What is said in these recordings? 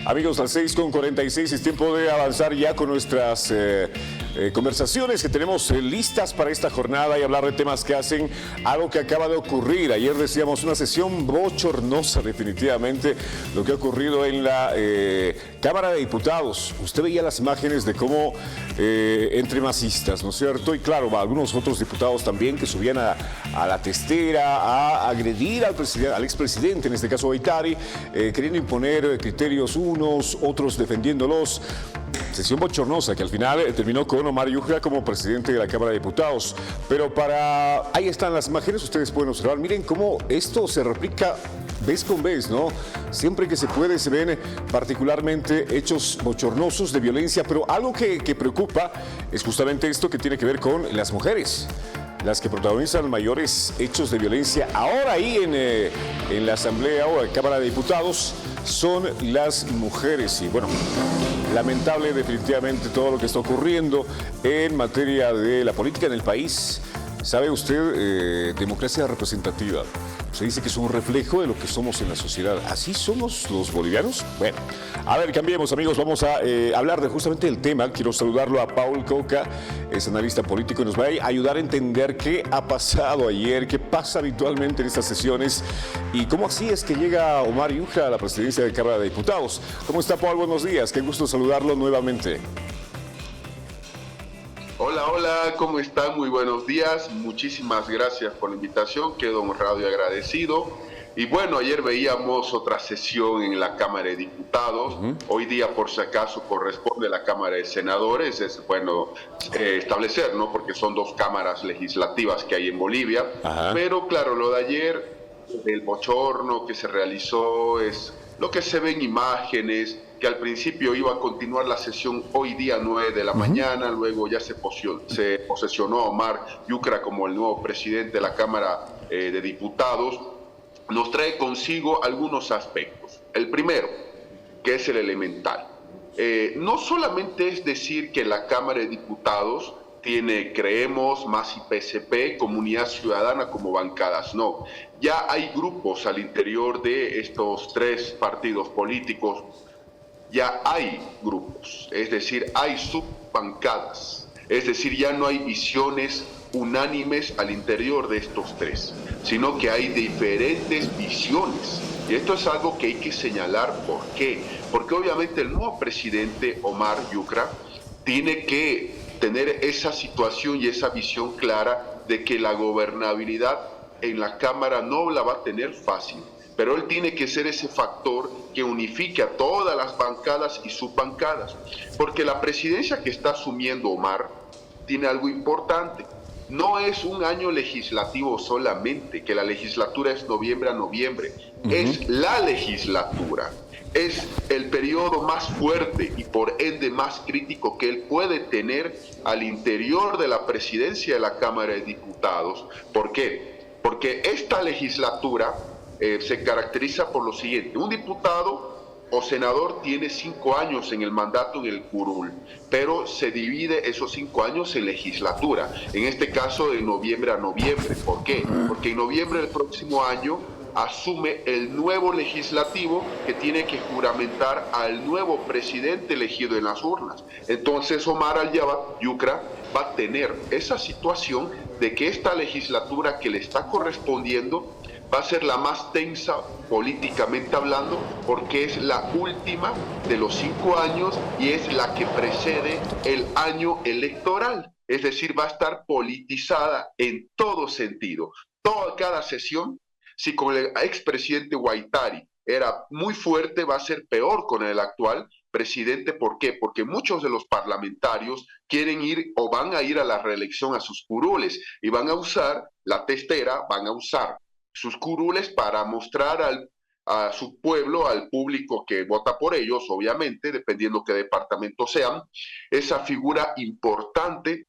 Amigos, las 6:46 es tiempo de avanzar ya con nuestras conversaciones que tenemos listas para esta jornada y hablar de temas que hacen algo que acaba de ocurrir. Ayer decíamos una sesión bochornosa definitivamente, lo que ha ocurrido en la Cámara de Diputados. Usted veía las imágenes de cómo entre masistas, ¿no es cierto? Y claro, algunos otros diputados también que subían a la testera a agredir al expresidente, en este caso Guaitari, queriendo imponer criterios unos, otros defendiéndolos. Sesión bochornosa que al final terminó con Omar Yujra como presidente de la Cámara de Diputados. Pero ahí están las imágenes, ustedes pueden observar. Miren cómo esto se replica vez con vez, ¿no? Siempre que se puede se ven particularmente hechos bochornosos de violencia, pero algo que preocupa es justamente esto que tiene que ver con las mujeres. Las que protagonizan mayores hechos de violencia ahora ahí en la Asamblea o en la Cámara de Diputados son las mujeres. Y bueno, lamentable definitivamente todo lo que está ocurriendo en materia de la política en el país. ¿Sabe usted? Democracia representativa. Se dice que es un reflejo de lo que somos en la sociedad. ¿Así somos los bolivianos? Bueno, a ver, cambiemos, amigos. Vamos a hablar justamente del tema. Quiero saludarlo a Paul Coca, es analista político y nos va a ayudar a entender qué ha pasado ayer, qué pasa habitualmente en estas sesiones y cómo así es que llega Omar Yujra a la presidencia de la Cámara de Diputados. ¿Cómo está, Paul? Buenos días. Qué gusto saludarlo nuevamente. Hola, hola, ¿cómo están? Muy buenos días, muchísimas gracias por la invitación, quedo honrado y agradecido. Y bueno, ayer veíamos otra sesión en la Cámara de Diputados, hoy día por si acaso corresponde a la Cámara de Senadores, es bueno establecer, ¿no? Porque son dos cámaras legislativas que hay en Bolivia, pero claro, lo de ayer, el bochorno que se realizó es lo que se ve en imágenes, que al principio iba a continuar la sesión hoy día 9 de la mañana, luego ya se posesionó a Omar Yujra como el nuevo presidente de la Cámara de Diputados, nos trae consigo algunos aspectos. El primero, que es el elemental. No solamente es decir que la Cámara de Diputados tiene, creemos, más PSP, Comunidad Ciudadana como bancadas, no. Ya hay grupos al interior de estos tres partidos políticos, ya hay grupos, es decir, hay subbancadas, es decir, ya no hay visiones unánimes al interior de estos tres, sino que hay diferentes visiones. Y esto es algo que hay que señalar. ¿Por qué? Porque obviamente el nuevo presidente Omar Yujra tiene que tener esa situación y esa visión clara de que la gobernabilidad en la Cámara no la va a tener fácil, pero él tiene que ser ese factor que unifique a todas las bancadas y subbancadas, porque la presidencia que está asumiendo Omar tiene algo importante. No es un año legislativo solamente, que la legislatura es noviembre a noviembre, es la legislatura. Es el periodo más fuerte y por ende más crítico que él puede tener al interior de la presidencia de la Cámara de Diputados. ¿Por qué? Porque esta legislatura se caracteriza por lo siguiente: un diputado o senador tiene 5 años en el mandato en el curul, pero se divide esos 5 años en legislatura, en este caso de noviembre a noviembre. ¿Por qué? Porque en noviembre del próximo año asume el nuevo legislativo que tiene que juramentar al nuevo presidente elegido en las urnas. Entonces Omar Yujra va a tener esa situación de que esta legislatura que le está correspondiendo va a ser la más tensa políticamente hablando, porque es la última de los 5 años y es la que precede el año electoral. Es decir, va a estar politizada en todo sentido. Cada sesión, si con el expresidente Guaitari era muy fuerte, va a ser peor con el actual presidente. ¿Por qué? Porque muchos de los parlamentarios quieren ir o van a ir a la reelección a sus curules y van a usar la testera, van a usar sus curules para mostrar a su pueblo, al público que vota por ellos, obviamente, dependiendo qué departamento sean, esa figura importante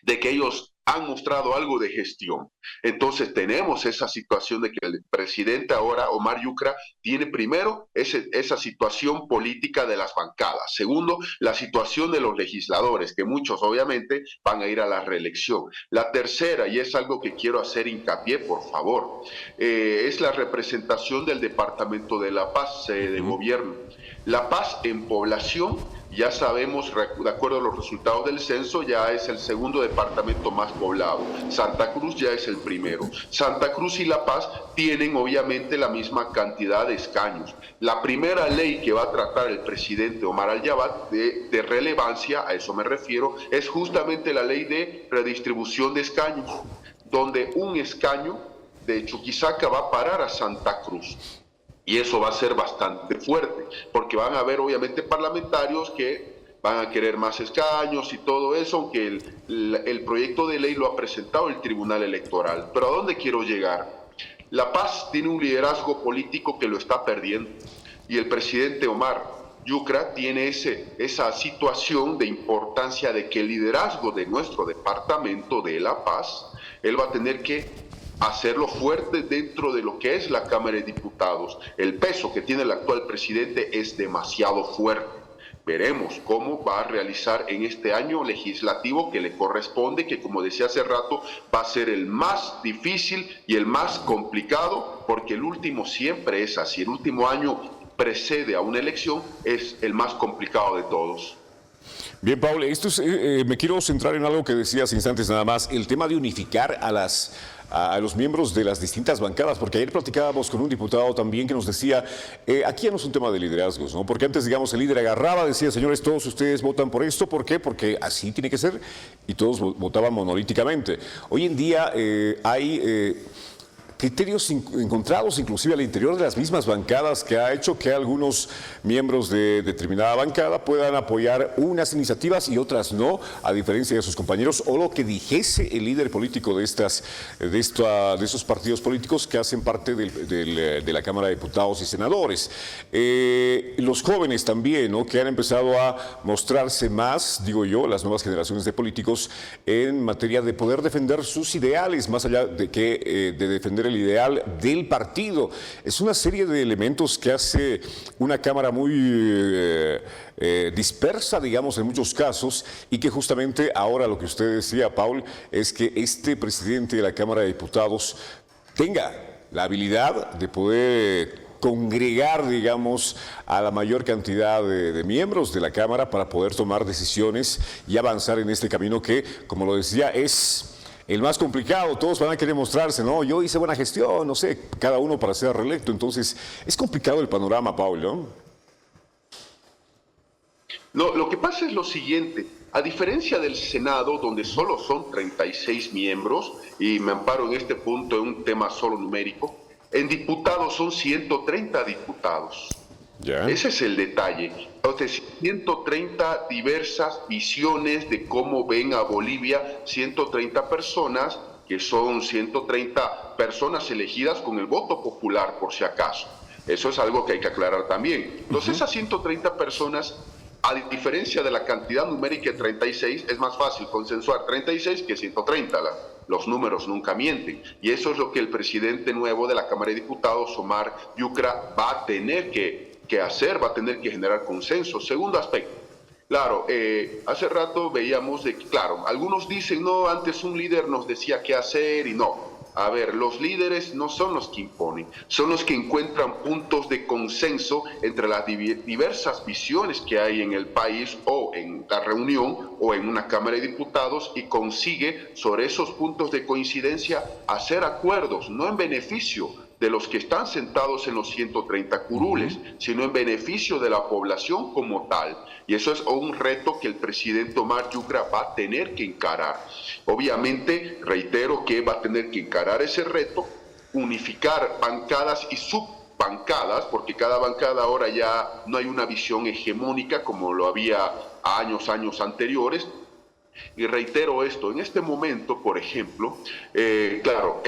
de que ellos han mostrado algo de gestión. Entonces tenemos esa situación de que el presidente ahora, Omar Yucra, tiene primero esa situación política de las bancadas. Segundo, la situación de los legisladores, que muchos obviamente van a ir a la reelección. La tercera, y es algo que quiero hacer hincapié, por favor, es la representación del Departamento de La Paz, de gobierno. La Paz en población, ya sabemos, de acuerdo a los resultados del censo, ya es el segundo departamento más poblado. Santa Cruz ya es el primero. Santa Cruz y La Paz tienen obviamente la misma cantidad de escaños. La primera ley que va a tratar el presidente Omar Al-Yabat de relevancia, a eso me refiero, es justamente la ley de redistribución de escaños, donde un escaño de Chuquisaca va a parar a Santa Cruz. Y eso va a ser bastante fuerte, porque van a haber obviamente parlamentarios que van a querer más escaños y todo eso, aunque el proyecto de ley lo ha presentado el Tribunal Electoral. Pero ¿a dónde quiero llegar? La Paz tiene un liderazgo político que lo está perdiendo, y el presidente Omar Yucra tiene esa situación de importancia de que el liderazgo de nuestro departamento de La Paz, él va a tener que hacerlo fuerte dentro de lo que es la Cámara de Diputados. El peso que tiene el actual presidente es demasiado fuerte. Veremos cómo va a realizar en este año legislativo que le corresponde, que como decía hace rato, va a ser el más difícil y el más complicado, porque el último siempre es así. El último año precede a una elección, es el más complicado de todos. Bien, Paul, me quiero centrar en algo que decías instantes nada más, el tema de unificar a los miembros de las distintas bancadas, porque ayer platicábamos con un diputado también que nos decía, aquí ya no es un tema de liderazgos, ¿no? Porque antes, digamos, el líder agarraba, decía, señores, todos ustedes votan por esto, ¿por qué? Porque así tiene que ser, y todos votaban monolíticamente. Hoy en día hay criterios encontrados inclusive al interior de las mismas bancadas, que ha hecho que algunos miembros de determinada bancada puedan apoyar unas iniciativas y otras no, a diferencia de sus compañeros, o lo que dijese el líder político de esos partidos políticos que hacen parte de la Cámara de Diputados y Senadores. Los jóvenes también, ¿no?, que han empezado a mostrarse más, digo yo, las nuevas generaciones de políticos en materia de poder defender sus ideales, más allá de defender el ideal del partido. Es una serie de elementos que hace una Cámara muy dispersa, digamos, en muchos casos, y que justamente ahora lo que usted decía, Paul, es que este presidente de la Cámara de Diputados tenga la habilidad de poder congregar, digamos, a la mayor cantidad de miembros de la Cámara para poder tomar decisiones y avanzar en este camino que, como lo decía, es el más complicado. Todos van a querer mostrarse, ¿no? Yo hice buena gestión, no sé, cada uno para ser reelecto. Entonces, es complicado el panorama, Paul, ¿no? No, lo que pasa es lo siguiente. A diferencia del Senado, donde solo son 36 miembros, y me amparo en este punto en un tema solo numérico, en diputados son 130 diputados. Yeah. Ese es el detalle. Entonces, 130 diversas visiones de cómo ven a Bolivia, 130 personas, que son 130 personas elegidas con el voto popular, por si acaso. Eso es algo que hay que aclarar también. Entonces, esas 130 personas, a diferencia de la cantidad numérica de 36, es más fácil consensuar 36 que 130. Los números nunca mienten. Y eso es lo que el presidente nuevo de la Cámara de Diputados, Omar Yucra, va a tener que hacer, va a tener que generar consenso. Segundo aspecto, claro, hace rato veíamos de que, claro, algunos dicen, no, antes un líder nos decía qué hacer y no. A ver, los líderes no son los que imponen, son los que encuentran puntos de consenso entre las diversas visiones que hay en el país o en la reunión o en una Cámara de Diputados, y consigue sobre esos puntos de coincidencia hacer acuerdos, no en beneficio de los que están sentados en los 130 curules, sino en beneficio de la población como tal. Y eso es un reto que el presidente Omar Yucra va a tener que encarar. Obviamente, reitero que va a tener que encarar ese reto, unificar bancadas y subbancadas, porque cada bancada ahora ya no hay una visión hegemónica como lo había años anteriores. Y reitero esto, en este momento, por ejemplo, claro,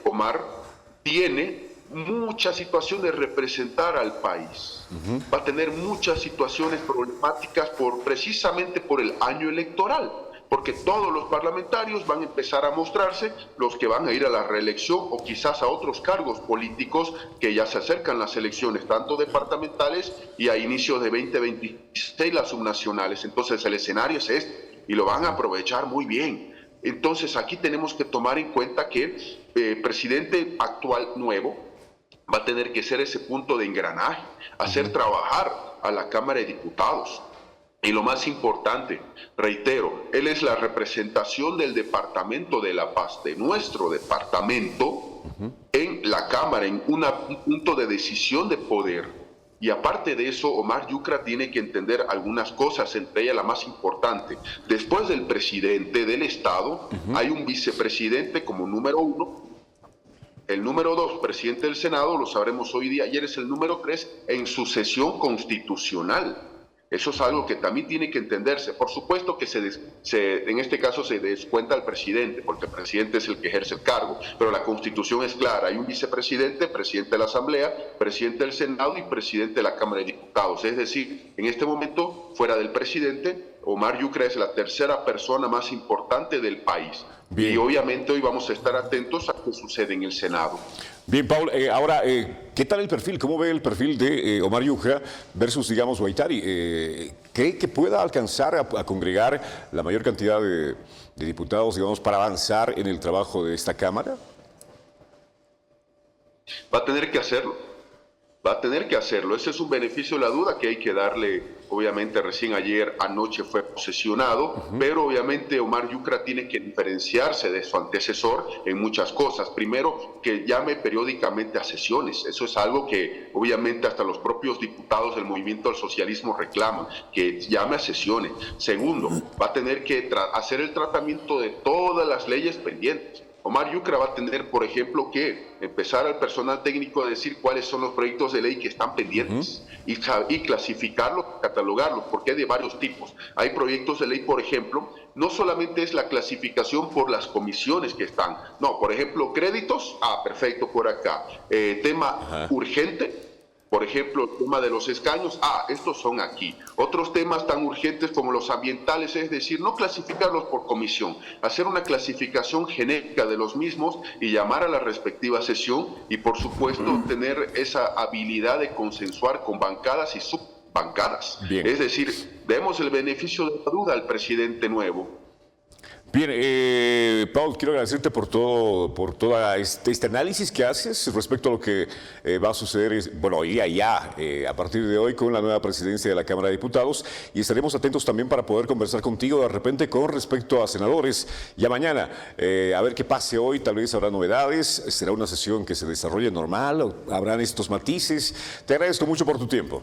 Omar, tiene muchas situaciones de representar al país. Va a tener muchas situaciones problemáticas precisamente por el año electoral. porque todos los parlamentarios van a empezar a mostrarse, los que van a ir a la reelección o quizás a otros cargos políticos que ya se acercan las elecciones, tanto departamentales y a inicios de 2026 las subnacionales. Entonces el escenario es este y lo van a aprovechar muy bien. Entonces aquí tenemos que tomar en cuenta que el presidente actual nuevo va a tener que ser ese punto de engranaje, hacer trabajar a la Cámara de Diputados. Y lo más importante, reitero, él es la representación del Departamento de La Paz, de nuestro departamento, en la Cámara, en un punto de decisión de poder. Y aparte de eso, Omar Yucra tiene que entender algunas cosas, entre ellas la más importante. Después del presidente del Estado, hay un vicepresidente como número 1, el número 2, presidente del Senado, lo sabremos hoy día, ayer es el número 3 en sucesión constitucional. Eso es algo que también tiene que entenderse. Por supuesto que en este caso se descuenta al presidente, porque el presidente es el que ejerce el cargo, pero la Constitución es clara. Hay un vicepresidente, presidente de la Asamblea, presidente del Senado y presidente de la Cámara de Diputados. Es decir, en este momento, fuera del presidente, Omar Yucra es la tercera persona más importante del país. Bien. Y obviamente hoy vamos a estar atentos a qué sucede en el Senado. Bien, Paul, ahora, ¿qué tal el perfil? ¿Cómo ve el perfil de Omar Yucra versus, digamos, Guaitari? ¿Cree que pueda alcanzar a congregar la mayor cantidad de diputados, digamos, para avanzar en el trabajo de esta Cámara? Va a tener que hacerlo. Va a tener que hacerlo. Ese es un beneficio de la duda que hay que darle. Obviamente recién anoche fue posesionado, pero obviamente Omar Yucra tiene que diferenciarse de su antecesor en muchas cosas. Primero, que llame periódicamente a sesiones. Eso es algo que obviamente hasta los propios diputados del movimiento al socialismo reclaman, que llame a sesiones. Segundo, va a tener que hacer el tratamiento de todas las leyes pendientes. Omar Yucra va a tener, por ejemplo, que empezar al personal técnico a decir cuáles son los proyectos de ley que están pendientes y clasificarlos, catalogarlos, porque hay de varios tipos. Hay proyectos de ley, por ejemplo, no solamente es la clasificación por las comisiones que están. No, por ejemplo, créditos, perfecto, por acá. Tema urgente. Por ejemplo, el tema de los escaños, estos son aquí. Otros temas tan urgentes como los ambientales, es decir, no clasificarlos por comisión, hacer una clasificación genérica de los mismos y llamar a la respectiva sesión y, por supuesto, tener esa habilidad de consensuar con bancadas y subbancadas. Bien. Es decir, demos el beneficio de la duda al presidente nuevo. Bien, Paul, quiero agradecerte por todo este análisis que haces respecto a lo que va a suceder, a partir de hoy con la nueva presidencia de la Cámara de Diputados, y estaremos atentos también para poder conversar contigo de repente con respecto a senadores. Ya mañana, a ver qué pase hoy, tal vez habrá novedades, será una sesión que se desarrolle normal, o habrán estos matices. Te agradezco mucho por tu tiempo.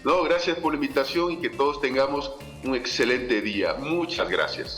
No, gracias por la invitación y que todos tengamos un excelente día. Muchas gracias.